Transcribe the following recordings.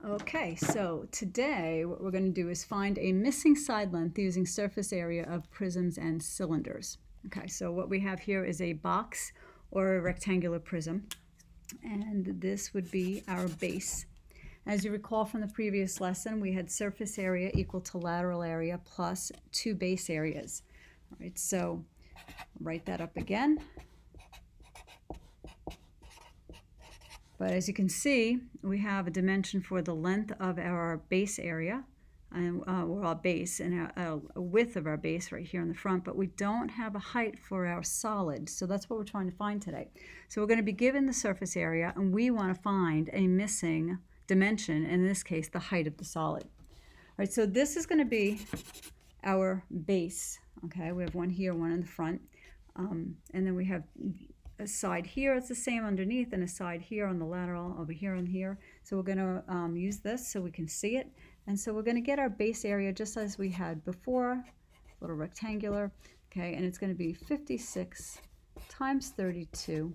Okay, so today what we're going to do is find a missing side length using surface area of prisms and cylinders. Okay, so what we have here is a box or a rectangular prism, and this would be our base. As you recall from the previous lesson, we had surface area equal to lateral area plus 2 base areas. All right, so I'll write that up again. But as you can see, we have a dimension for the length of our base area, and or our base, and a width of our base right here in the front, but we don't have a height for our solid. So that's what we're trying to find today. So we're going to be given the surface area, and we want to find a missing dimension, in this case, the height of the solid. All right, so this is going to be our base. Okay, we have one here, one in the front, and then we have a side here, it's the same underneath, and a side here on the lateral over here and here. So we're going to use this so we can see it. And so we're going to get our base area just as we had before, little rectangular, okay, and it's going to be 56 times 32,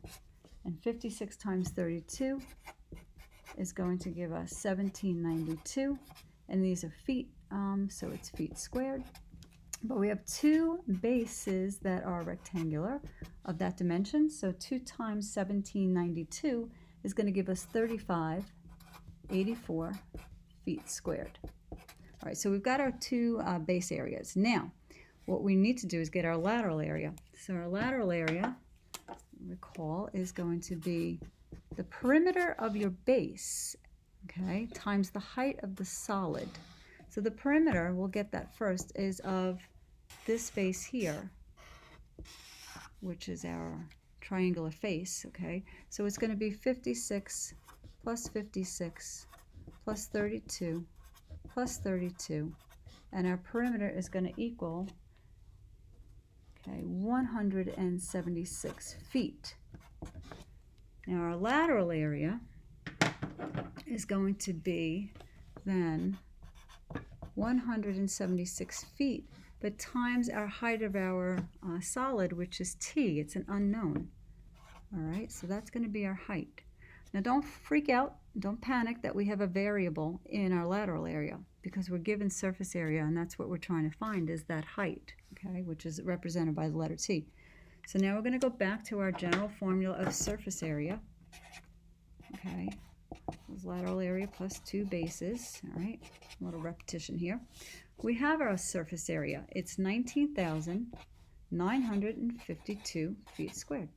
and 56 times 32 is going to give us 1792, and these are feet, so it's feet squared. But we have 2 bases that are rectangular of that dimension, so 2 times 1792 is going to give us 3584 feet squared. All right, so we've got our 2 base areas. Now, what we need to do is get our lateral area. So our lateral area, recall, is going to be the perimeter of your base, okay, times the height of the solid. So the perimeter, we'll get that first, is of this base here, which is our triangular face, okay? So it's going to be 56 plus 56 plus 32 plus 32, and our perimeter is going to equal, okay, 176 feet. Now our lateral area is going to be then 176 feet, but times our height of our solid, which is t. It's an unknown. All right, so that's going to be our height. Now don't freak out, don't panic that we have a variable in our lateral area, because we're given surface area, and that's what we're trying to find, is that height, okay, which is represented by the letter T. So now we're going to go back to our general formula of surface area. Okay, this lateral area plus 2 bases. All right, a little repetition here. We have our surface area. It's 19,952 feet squared.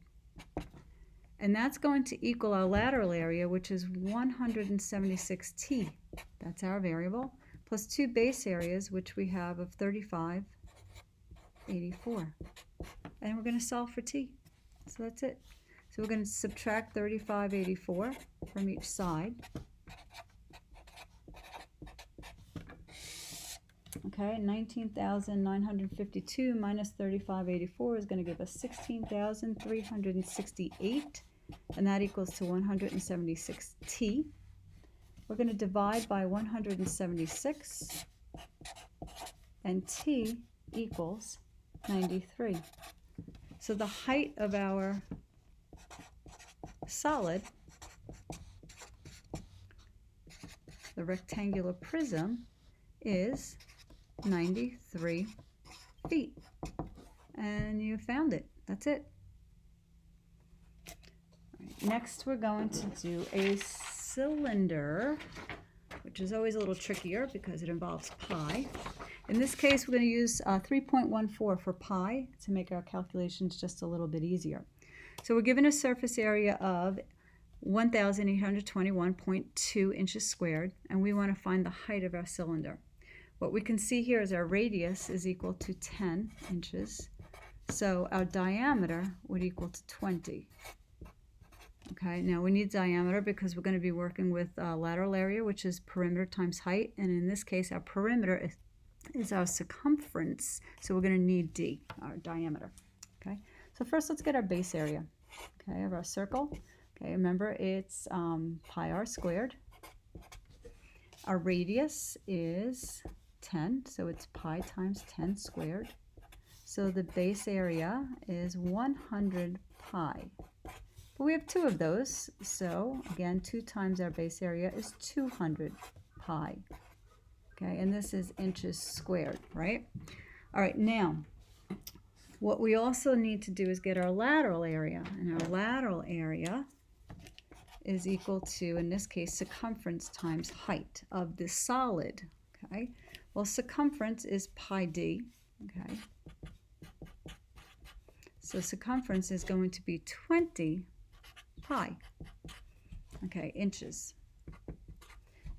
And that's going to equal our lateral area, which is 176t. That's our variable, plus 2 base areas, which we have of 3584. And we're going to solve for t. So that's it. So we're going to subtract 3584 from each side. Okay, 19,952 minus 3584 is going to give us 16,368, and that equals to 176t. We're going to divide by 176, and t equals 93. So the height of our solid, the rectangular prism, is 93 feet. And you found it. That's it. Right, next we're going to do a cylinder, which is always a little trickier because it involves pi. In this case, we're going to use 3.14 for pi to make our calculations just a little bit easier. So we're given a surface area of 1,821.2 inches squared, and we want to find the height of our cylinder. What we can see here is our radius is equal to 10 inches, so our diameter would equal to 20. Okay, now we need diameter because we're going to be working with lateral area, which is perimeter times height, and in this case our perimeter is our circumference, so we're going to need d, our diameter. Okay, so first let's get our base area, okay, of our circle. Okay, remember it's pi r squared. Our radius is 10, so it's pi times 10 squared. So the base area is 100 pi. But we have 2 of those, so again, 2 times our base area is 200 pi. Okay, and this is inches squared, right? All right, now, what we also need to do is get our lateral area, and our lateral area is equal to, in this case, circumference times height of the solid, okay? Well, circumference is pi d, okay? So circumference is going to be 20 pi, okay, inches.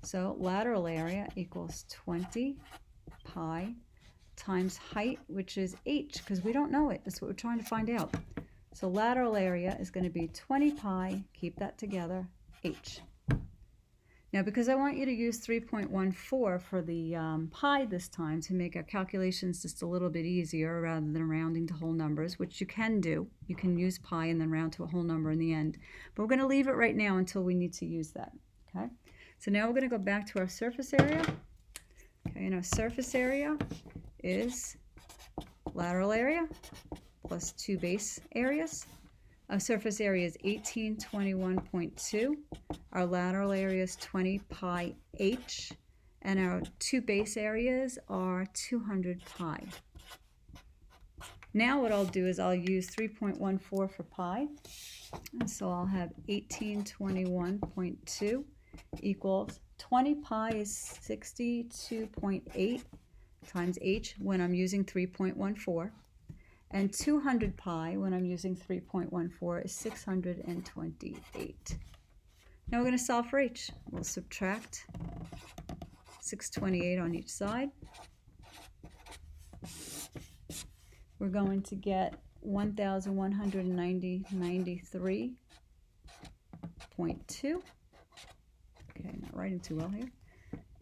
So lateral area equals 20 pi times height, which is h, because we don't know it. That's what we're trying to find out. So lateral area is going to be 20 pi, keep that together, h. Now, because I want you to use 3.14 for the pi this time to make our calculations just a little bit easier rather than rounding to whole numbers, which you can do. You can use pi and then round to a whole number in the end. But we're going to leave it right now until we need to use that, okay? So now we're going to go back to our surface area. Okay, and our surface area is lateral area plus 2 base areas. Our surface area is 1821.2. Our lateral area is 20 pi h. And our 2 base areas are 200 pi. Now what I'll do is I'll use 3.14 for pi. And so I'll have 1821.2 equals 20 pi is 62.8 times h when I'm using 3.14. And 200 pi, when I'm using 3.14, is 628. Now we're going to solve for h. We'll subtract 628 on each side. We're going to get 1,193.2. Okay, not writing too well here.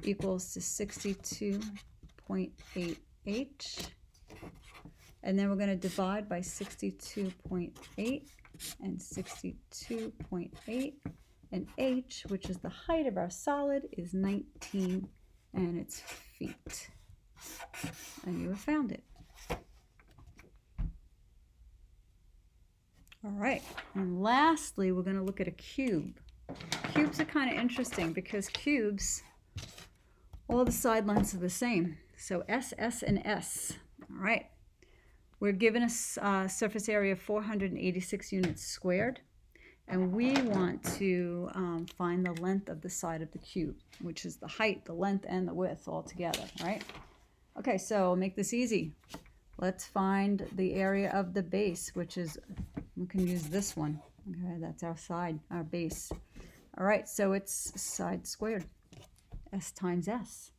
Equals to 62.8 h. And then we're going to divide by 62.8 and 62.8. And h, which is the height of our solid, is 19, and it's feet. And you have found it. All right. And lastly, we're going to look at a cube. Cubes are kind of interesting because cubes, all the side lengths are the same. So S, S, and S. All right. We're given a surface area of 486 units squared, and we want to find the length of the side of the cube, which is the height, the length, and the width all together, right? Okay, so I'll make this easy. Let's find the area of the base, which is, we can use this one. Okay, that's our side, our base. All right, so it's side squared, S times S.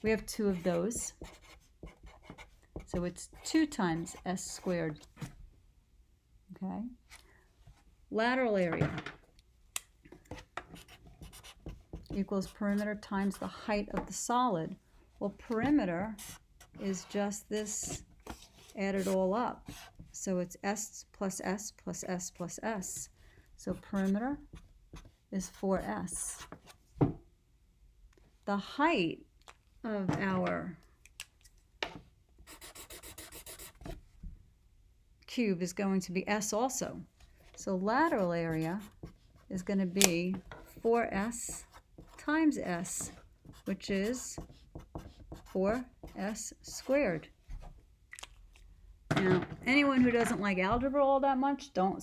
We have 2 of those. So it's 2 times S squared, okay? Lateral area equals perimeter times the height of the solid. Well, perimeter is just this added all up. So it's S plus S plus S plus S. So perimeter is 4S. The height of our cube is going to be S also. So lateral area is going to be 4S times S, which is 4S squared. Now, anyone who doesn't like algebra all that much, don't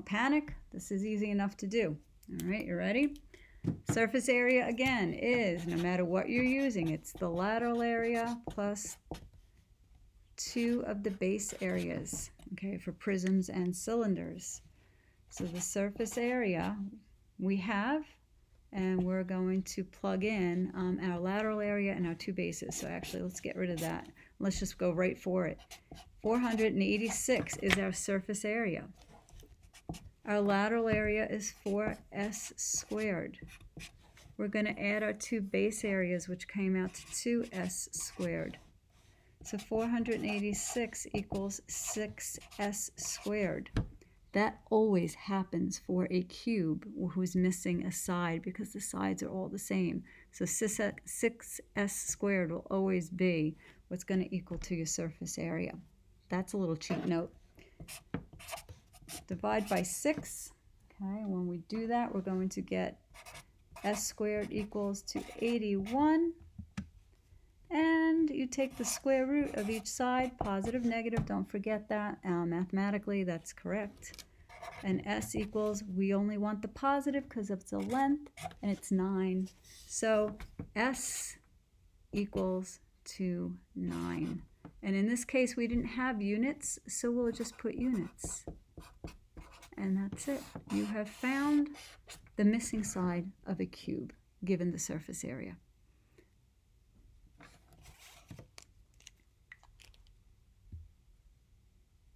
panic. This is easy enough to do. All right, you ready? Surface area, again, is, no matter what you're using, it's the lateral area plus 2 of the base areas, okay, for prisms and cylinders. So the surface area we have, and we're going to plug in our lateral area and our 2 bases. So actually, let's get rid of that. Let's just go right for it. 486 is our surface area. Our lateral area is 4S squared. We're going to add our 2 base areas, which came out to 2S squared. So 486 equals 6S squared. That always happens for a cube who's missing a side because the sides are all the same. So 6S squared will always be what's going to equal to your surface area. That's a little cheat note. Divide by 6. Okay, when we do that, we're going to get S squared equals to 81. And you take the square root of each side, positive, negative, don't forget that. Mathematically, that's correct. And S equals, we only want the positive because it's a length, and it's 9. So S equals to 9. And in this case, we didn't have units, so we'll just put units. And that's it. You have found the missing side of a cube, given the surface area.